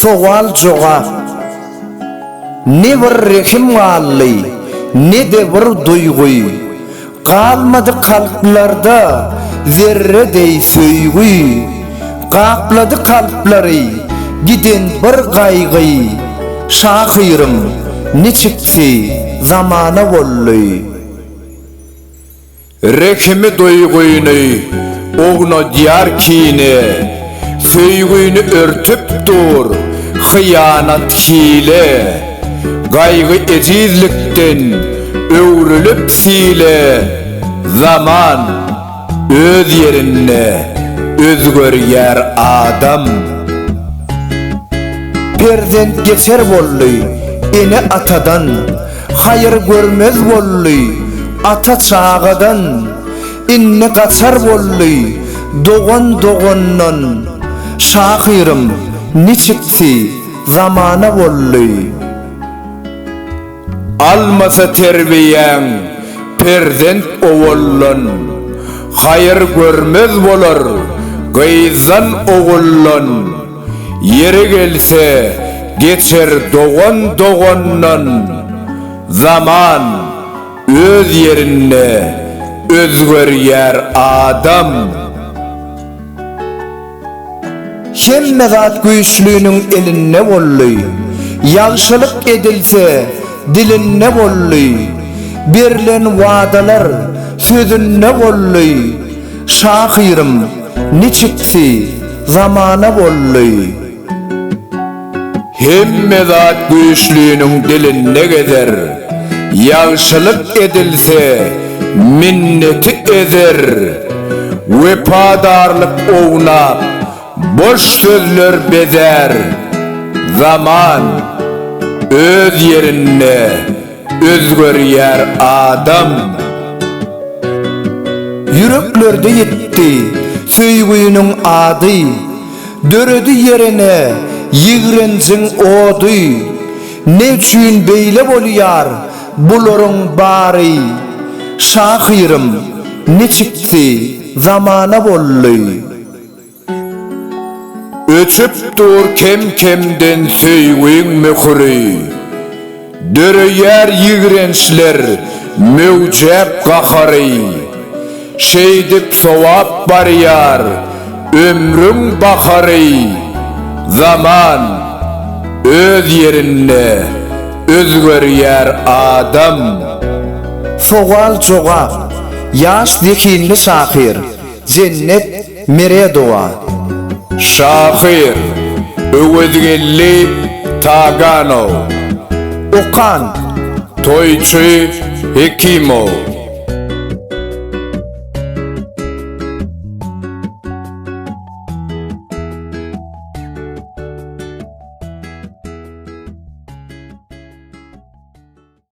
Sowal Jogap. Ne bir rekim gally, ne de bir duyguy. Kalmadı kalplarda zerredey söýgüy. Qapladı kalplary giden bir gaýgy. Şahyrym niçikti zamana bolly. Rekimi duyguyny ogna diyar kine, söýgüni örtüp dur hıyanat hile. Gaýgy ezizlikden öwrülüp sile, zaman öz yerine özgörýär adam. Perzent geçer bolly ene atadan, hayır görmez bolly ata çağadan. İnne kaçar bolly doğan doğandan, şahyrym niçikti zamana bolly. Almasa terbiýäň perzent oğullun, hayır görmez bolar gyzan oğullun. Yeri gelse geçer doğan doğandan, zaman öz yerine özgörýär adam. Hemme zat güýçlüğüniň elinne bolly, ýagşylyk edilse dilinne bolly. Berilen wadalar sözünne bolly. Şahyrym niçikti zamana bolly. Hemme zat güýçlüğüniň dilinne gezer, ýagşylyk edilse minneti ezer. Wepadarlyk ownap boş sözler bezer. Zaman öz yerine özgörýär adam. Yüreklerde yetti söýgüýüniň ady, döredi yerine ýigrenjiň ody. Ne üçin beýle bolýar bularyň bary? Şahyrym niçikti zamana bolly. Öçüp dur kem-kemden söýgüň möhüri, dörýär ýigrençler mewjep gahary. Şeýdip sowap barýar ömrüň bahary. Zaman öz yerine özgörýär adam. Sowal Jogap. Ýaş zekinli şahyr Jennet Meredowa. Şahyr Öwezgeldi Taganow. Okan Toýçy Hekim.